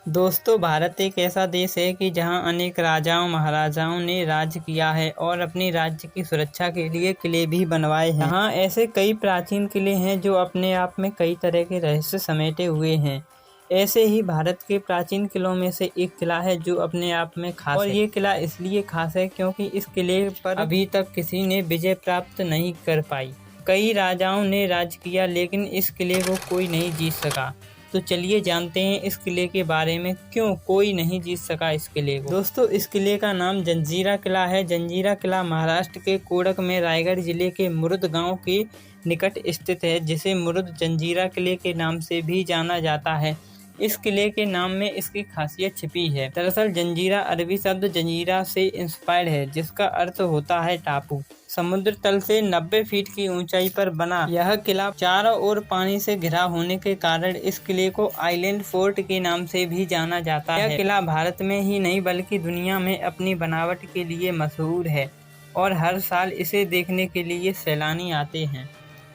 दोस्तों, भारत एक ऐसा देश है कि जहां अनेक राजाओं महाराजाओं ने राज किया है और अपने राज्य की सुरक्षा के लिए किले भी बनवाए हैं। यहाँ ऐसे कई प्राचीन किले हैं जो अपने आप में कई तरह के रहस्य समेटे हुए हैं। ऐसे ही भारत के प्राचीन किलों में से एक किला है जो अपने आप में खास है। और ये किला इसलिए खास है क्योंकि इस किले पर अभी तक किसी ने विजय प्राप्त नहीं कर पाई। कई राजाओं ने राज किया लेकिन इस किले को कोई नहीं जीत सका। तो चलिए जानते हैं इस किले के बारे में, क्यों कोई नहीं जीत सका इस किले को। दोस्तों, इस किले का नाम जंजीरा किला है। जंजीरा किला महाराष्ट्र के कोडक में रायगढ़ जिले के मुरुद गांव के निकट स्थित है, जिसे मुरुद जंजीरा किले के नाम से भी जाना जाता है। इस किले के नाम में इसकी खासियत छिपी है। दरअसल जंजीरा अरबी शब्द जंजीरा से इंस्पायर्ड है, जिसका अर्थ होता है टापू। समुद्र तल से 90 फीट की ऊंचाई पर बना यह किला चारों ओर पानी से घिरा होने के कारण इस किले को आइलैंड फोर्ट के नाम से भी जाना जाता है। यह किला भारत में ही नहीं बल्कि दुनिया में अपनी बनावट के लिए मशहूर है और हर साल इसे देखने के लिए सैलानी आते हैं,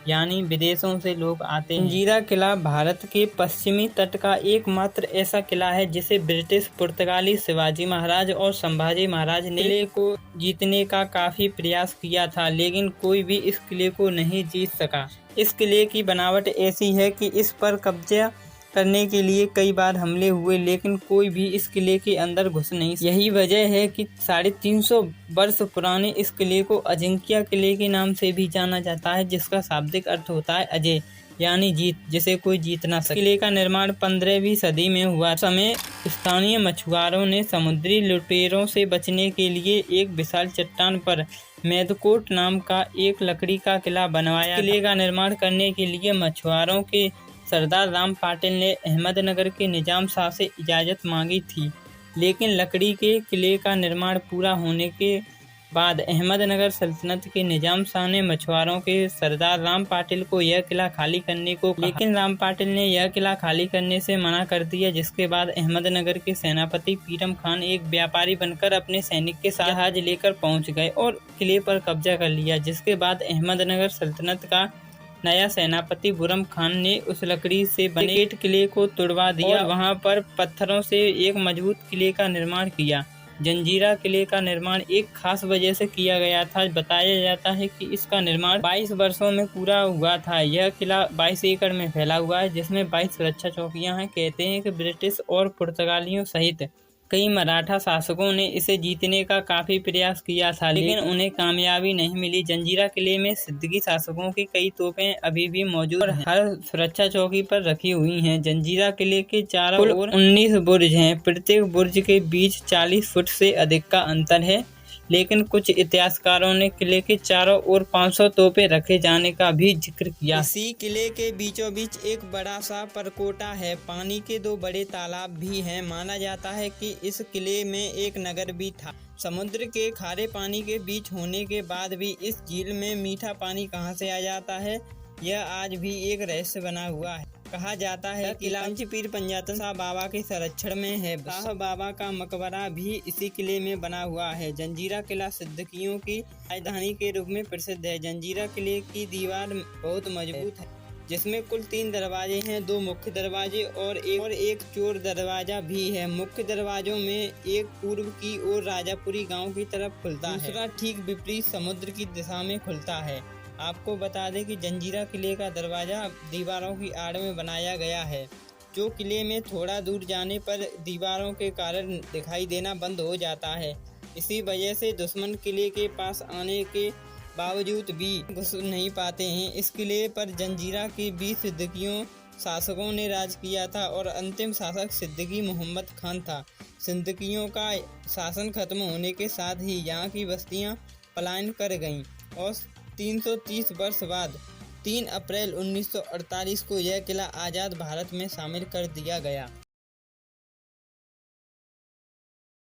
यानी विदेशों से लोग आते हैं। जंजीरा किला भारत के पश्चिमी तट का एकमात्र ऐसा किला है जिसे ब्रिटिश, पुर्तगाली, शिवाजी महाराज और संभाजी महाराज ने किले को जीतने का काफी प्रयास किया था, लेकिन कोई भी इस किले को नहीं जीत सका। इस किले की बनावट ऐसी है कि इस पर कब्जा करने के लिए कई बार हमले हुए, लेकिन कोई भी इस किले के अंदर घुस नहीं। यही वजह है कि 350 वर्ष पुराने इस किले को अजिंक्य किले के नाम से भी जाना जाता है, जिसका शाब्दिक अर्थ होता है अजय, यानी जीत, जिसे कोई जीत ना सके। किले का निर्माण 15वीं सदी में हुआ। समय स्थानीय मछुआरों ने समुद्री लुटेरों से बचने के लिए एक विशाल चट्टान पर मेदकोट नाम का एक लकड़ी का किला बनवाया। किले का निर्माण करने के लिए मछुआरों के सरदार राम पाटिल ने अहमदनगर के निजाम शाह से इजाज़त मांगी थी, लेकिन लकड़ी के किले का निर्माण पूरा होने के बाद अहमदनगर सल्तनत के निजाम शाह ने मछुआरों के सरदार राम पाटिल को यह किला खाली करने को कहा, लेकिन राम पाटिल ने यह किला खाली करने से मना कर दिया। जिसके बाद अहमदनगर के सेनापति पीरम खान एक व्यापारी बनकर अपने सैनिक के साथ जहाज लेकर पहुंच गए और किले पर कब्जा कर लिया। जिसके बाद अहमदनगर सल्तनत का नया सेनापति बुरम खान ने उस लकड़ी से बने किले को तुड़वा दिया और वहां पर पत्थरों से एक मजबूत किले का निर्माण किया। जंजीरा किले का निर्माण एक खास वजह से किया गया था। बताया जाता है कि इसका निर्माण 22 वर्षों में पूरा हुआ था। यह किला 22 एकड़ में फैला हुआ है, जिसमें 22 सुरक्षा चौकियां हैं। कहते हैं कि ब्रिटिश और पुर्तगालियों सहित कई मराठा शासकों ने इसे जीतने का काफी प्रयास किया था, लेकिन उन्हें कामयाबी नहीं मिली। जंजीरा किले में सिद्दीकी शासकों की कई तोपें अभी भी मौजूद और हर सुरक्षा चौकी पर रखी हुई हैं। जंजीरा किले के चारों ओर 19 बुर्ज हैं। प्रत्येक बुर्ज के बीच 40 फुट से अधिक का अंतर है, लेकिन कुछ इतिहासकारों ने किले के चारों ओर 500 तोपें रखे जाने का भी जिक्र किया। इसी किले के बीचों बीच एक बड़ा सा परकोटा है। पानी के 2 बड़े तालाब भी हैं। माना जाता है कि इस किले में एक नगर भी था। समुद्र के खारे पानी के बीच होने के बाद भी इस झील में मीठा पानी कहाँ से आ जाता है, यह आज भी एक रहस्य बना हुआ है। कहा जाता है कि पंचपीर पंजातन शाह बाबा के संरक्षण में है। शाह बाबा का मकबरा भी इसी किले में बना हुआ है। जंजीरा किला सिद्दीकियों की राजधानी के रूप में प्रसिद्ध है। जंजीरा किले की दीवार बहुत मजबूत है, जिसमें कुल 3 दरवाजे हैं, 2 मुख्य दरवाजे और एक चोर दरवाजा भी है। मुख्य दरवाजों में एक पूर्व की ओर राजापुरी गांव की तरफ खुलता है, दूसरा ठीक विपरीत समुद्र की दिशा में खुलता है। आपको बता दें कि जंजीरा किले का दरवाजा दीवारों की आड़ में बनाया गया है, जो किले में थोड़ा दूर जाने पर दीवारों के कारण दिखाई देना बंद हो जाता है। इसी वजह से दुश्मन किले के पास आने के बावजूद भी घुस नहीं पाते हैं। इस किले पर जंजीरा के 20 सिद्दीकियों शासकों ने राज किया था और अंतिम शासक सिद्दीकी मोहम्मद खान था। सिद्दीकियों का शासन खत्म होने के साथ ही यहाँ की बस्तियाँ पलायन कर गईं और 330 वर्ष बाद 3 अप्रैल 1948 को यह किला आज़ाद भारत में शामिल कर दिया गया।